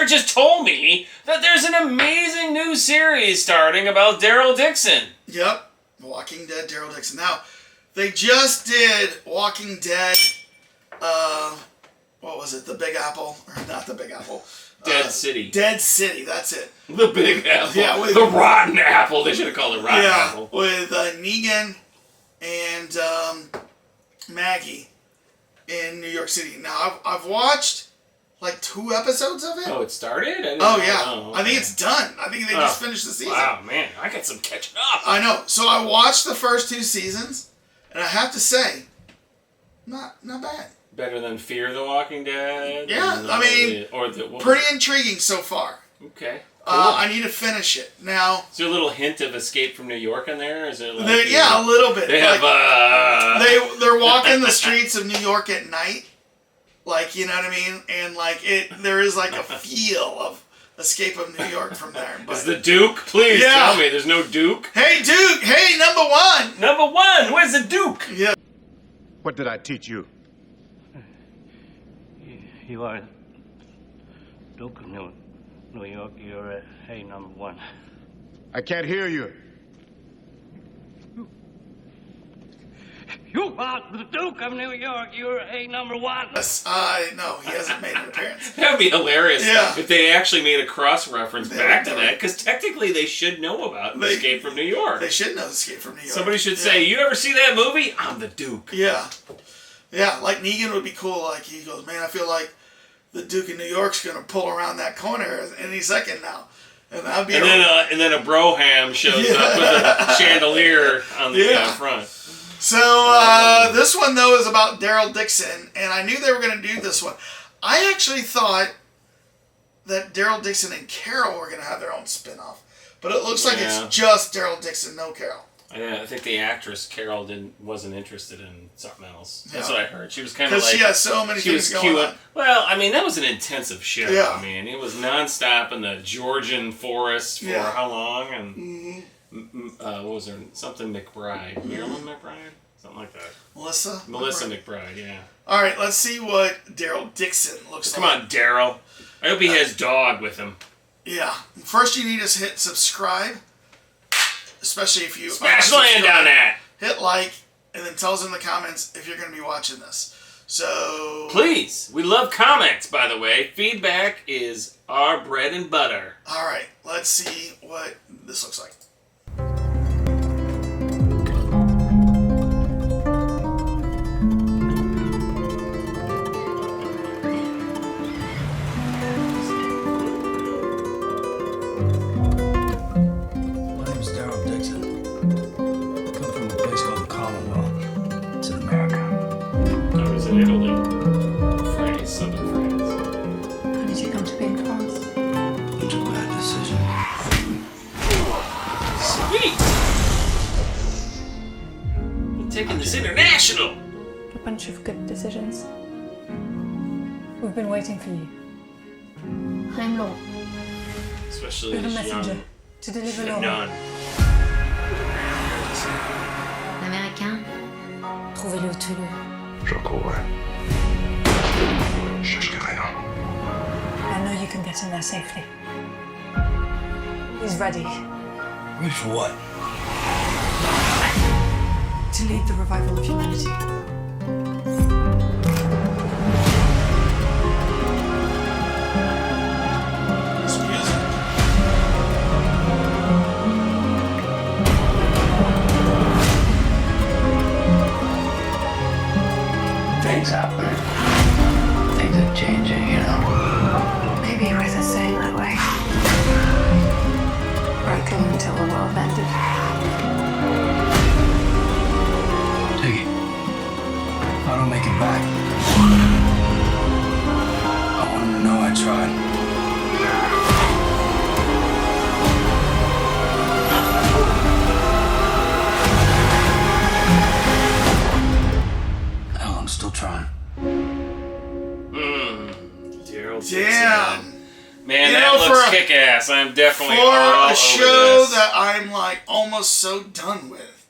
Jared just told me that there's an amazing new series starting about Daryl Dixon. Yep. Walking Dead, Daryl Dixon. Now, they just did Walking Dead, what was it? The Big Apple? Or not the Big Apple. Dead City. Dead City, that's it. The Big Apple. Yeah, with, the Rotten Apple. They should have called it Rotten Apple. With Negan and Maggie in New York City. Now, I've watched like 2 episodes of it. Oh, it started? Oh, yeah. Oh, okay. I think it's done. I think they just finished the season. Wow, man. I got some catching up. I know. So I watched the first 2 seasons, and I have to say, not bad. Better than Fear the Walking Dead? Yeah, I mean, pretty intriguing so far. Okay. Cool. I need to finish it. Now... Is there a little hint of Escape from New York in there? Is it like, yeah, a little bit. They have, They're walking the streets of New York at night. Like, you know what I mean? And, like, there is, like, a feel of Escape of New York from there. But, is the Duke? Please tell me there's no Duke. Hey, Duke! Hey, number 1! Number 1! Where's the Duke? Yeah. What did I teach you? You are Duke of New York. You're number 1. I can't hear you. You are the Duke of New York. You're number 1. Yes, no, he hasn't made an appearance. That would be hilarious if they actually made a cross-reference back to that, because technically they should know about Escape from New York. They should know Escape from New York. Somebody should say, you ever see that movie? I'm the Duke. Yeah. Yeah, like Negan would be cool. Like, he goes, man, I feel like the Duke of New York's going to pull around that corner any second now. And that'd be and then a Broham shows up with a chandelier on the front. So, this one, though, is about Daryl Dixon, and I knew they were going to do this one. I actually thought that Daryl Dixon and Carol were going to have their own spin-off, but it looks like it's just Daryl Dixon, no Carol. Yeah, I think the actress Carol wasn't interested in something else. That's what I heard. She was kind of like... Because she has so many things going on. Well, I mean, that was an intensive show. Yeah. I mean, it was nonstop in the Georgian forest for how long? And what was her... Something McBride. Marilyn McBride? Something like that. Melissa McBride, yeah. All right, let's see what Daryl Dixon looks like. Come on, Daryl. I hope he has dog with him. Yeah. First, you need to hit subscribe. Especially if you... Smash land down that! Hit like, and then tell us in the comments if you're going to be watching this. So... Please. We love comments, by the way. Feedback is our bread and butter. All right. Let's see what this looks like. Italy, France, southern France. How did you come to be in France? It's a bad decision. Sweet! You're taking this international! A bunch of good decisions. We've been waiting for you. I'm Law. Especially You're the this messenger young... to deliver Law. None. L'américain? Trouvez-le, tuez-le. Je courrai. Je cherche rien. I know you can get in there safely. He's ready. Ready for what? To lead the revival of humanity. This music. Things happen. Things are changing, you know. Maybe you're worth saying that way. Broken until the world ended. Take it. I don't make it back. I want them to know I tried. Hell, I'm still trying. Daryl Dixon. Damn. Man, that looks kick-ass. I'm definitely all over a show this. that I'm like almost so done with.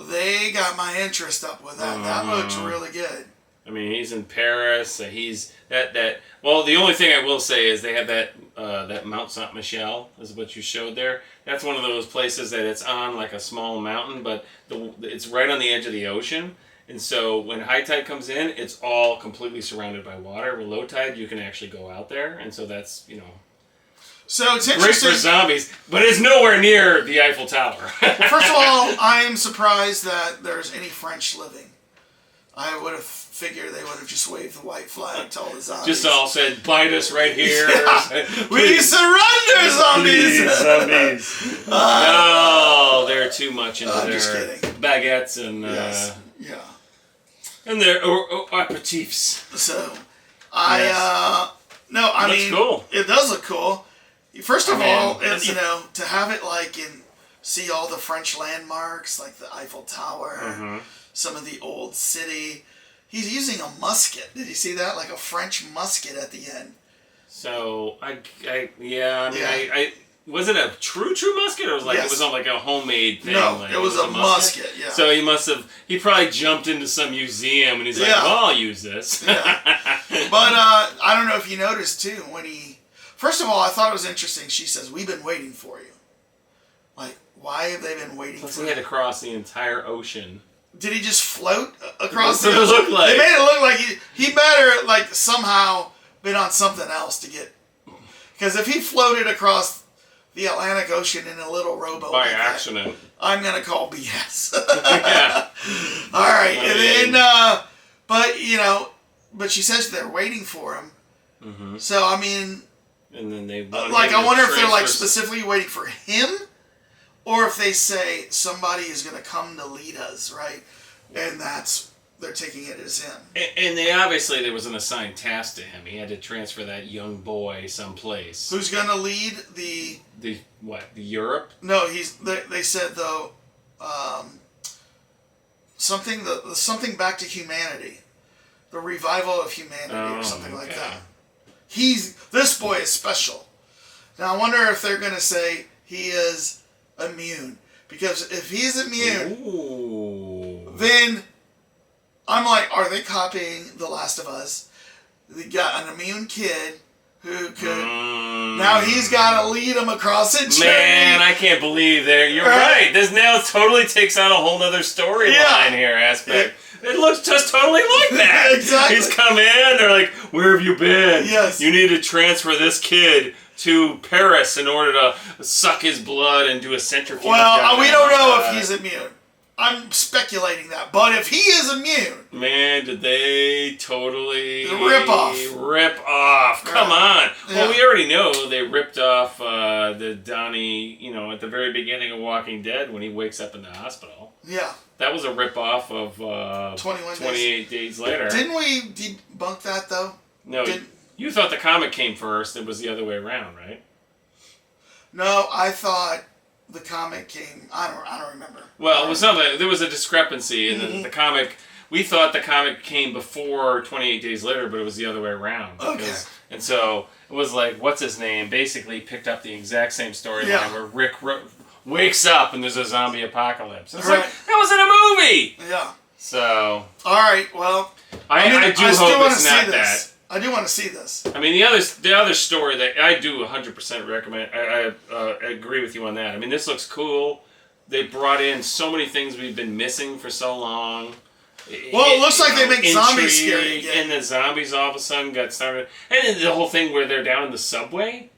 They got my interest up with that. That looks really good. I mean, he's in Paris. He's that. Well, the only thing I will say is they have that Mount Saint Michel is what you showed there. That's one of those places that it's on like a small mountain, but it's right on the edge of the ocean. And so when high tide comes in, it's all completely surrounded by water. With low tide, you can actually go out there, and so that's So it's great interesting. for zombies, but it's nowhere near the Eiffel Tower. First of all, I am surprised that there's any French living. I would have figured they would have just waved the white flag to all the zombies. Just all said, bite us right here. We surrender, zombies! Please, zombies. No, they're too much into I'm their just kidding. baguettes and Yeah. and their aperitifs. So, no, I Looks mean, cool. It does look cool. First of I mean, all, it's to have it see all the French landmarks, like the Eiffel Tower, some of the old city. He's using a musket. Did you see that? Like a French musket at the end. So I was it a true musket, or was it was on like a homemade thing? No, like, it was a musket. Yeah. So he probably jumped into some museum and he's like, well, I'll use this. Yeah. But I don't know if you noticed too first of all, I thought it was interesting. She says, "We've been waiting for you." Like, why have they been waiting for you? He had to cross the entire ocean. Did he just float across the ocean? Look like. They made it look like he better somehow been on something else to get. Because if he floated across the Atlantic Ocean in a little rowboat by accident, I'm gonna call BS. Yeah. All right, and then but she says they're waiting for him. Mm-hmm. So I mean, and then they I wonder if they're specifically waiting for him. Or if they say somebody is going to come to lead us, right? And they're taking it as him. And there was an assigned task to him. He had to transfer that young boy someplace. Who's going to lead the Europe? No, they said though, something back to humanity, the revival of humanity or something like that. This boy is special. Now I wonder if they're going to say he is immune, because if he's immune, then I'm like, are they copying The Last of Us? They got an immune kid who could now he's got to lead him across a journey. Man, I can't believe you're right. This now totally takes on a whole nother storyline aspect. It looks just totally like that. Exactly. He's come in, they're like, where have you been? Yes. You need to transfer this kid to Paris in order to suck his blood and do a centrifuge. Well, we don't know if he's immune. I'm speculating that. But if he is immune... Man, did they totally... Rip off. Come on. Yeah. Well, we already know they ripped off the Donnie, at the very beginning of Walking Dead when he wakes up in the hospital. Yeah. That was a rip-off of 28 days later. Didn't we debunk that, though? No, you thought the comic came first. It was the other way around, right? No, I thought the comic came... I don't remember. Well, it was something. There was a discrepancy in the comic. We thought the comic came before 28 Days Later, but it was the other way around. Okay. And so it was like, what's his name? Basically picked up the exact same storyline where Rick wakes up and there's a zombie apocalypse. It's like, that was in a movie! Yeah. So... All right, well... I do hope it's not that. I do want to see this. I mean, the other story that I do 100% recommend, I agree with you on that. I mean, this looks cool. They brought in so many things we've been missing for so long. Well, it looks like they make zombies scary again. And the zombies all of a sudden got started. And then the whole thing where they're down in the subway.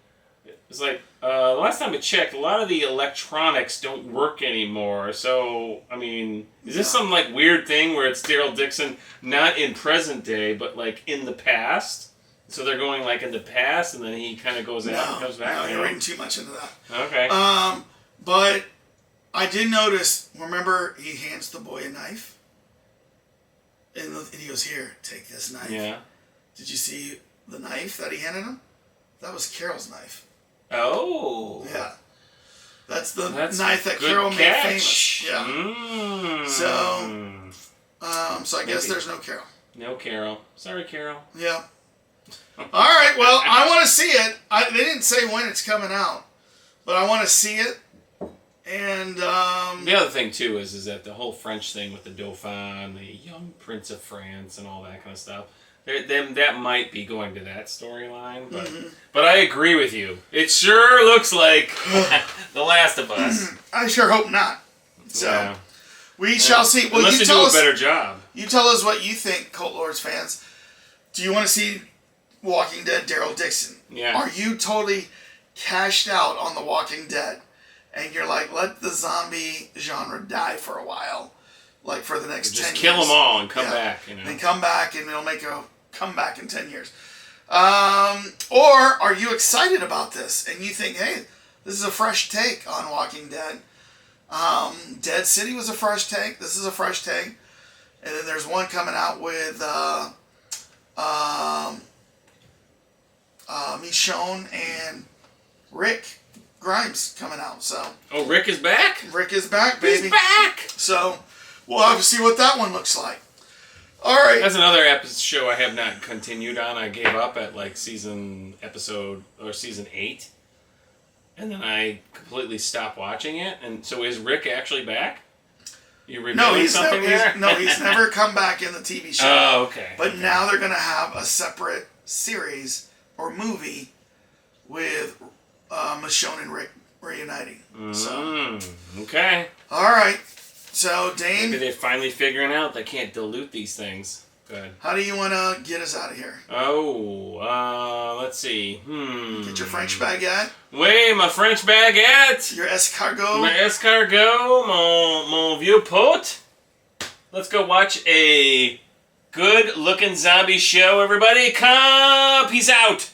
It's like, last time I checked, a lot of the electronics don't work anymore. So, I mean, is this some like weird thing where it's Daryl Dixon not in present day, but like in the past? So they're going like in the past, and then he kind of goes out and comes back. No, you're reading too much into that. Okay. But I did notice. Remember, he hands the boy a knife, and he goes, "Here, take this knife." Yeah. Did you see the knife that he handed him? That was Carol's knife. Oh. Yeah. That's the knife that Carol made famous. Yeah. So I guess there's no Carol. No Carol. Sorry, Carol. Yeah. All right. Well, I want to see it. They didn't say when it's coming out, but I want to see it. And the other thing too is that the whole French thing with the Dauphin, the young Prince of France, and all that kind of stuff. That might be going to that storyline, but I agree with you. It sure looks like The Last of Us. I sure hope not. So Yeah. we shall see. Well, Unless you they tell do a us. better job. You tell us what you think, Cult Lords fans. Do you want to see Walking Dead Daryl Dixon? Yeah. Are you totally cashed out on The Walking Dead? And you're like, let the zombie genre die for a while. Like for the next 10 years. Just kill them all and come back. You know. And come back and it'll make a comeback in 10 years. Or are you excited about this? And you think, hey, this is a fresh take on Walking Dead. Dead City was a fresh take. This is a fresh take. And then there's one coming out with Michonne and Rick Grimes coming out. So Oh, Rick is back? Rick is back, baby. He's back! So we'll have to see what that one looks like. All right. That's another show I have not continued on. I gave up at like season 8. And then I completely stopped watching it. And so is Rick actually back? You revealing something there? He's never come back in the TV show. Oh, okay. But now they're going to have a separate series or movie with Michonne and Rick reuniting. So, okay. all right. So, Dane, Maybe they're finally figuring out they can't dilute these things. Good. how do you want to get us out of here? Oh, let's see. Get your French baguette, Oui, ma French baguette. your escargot. My escargot, mon vieux pote. Let's go watch a good-looking zombie show, everybody. Come, peace out.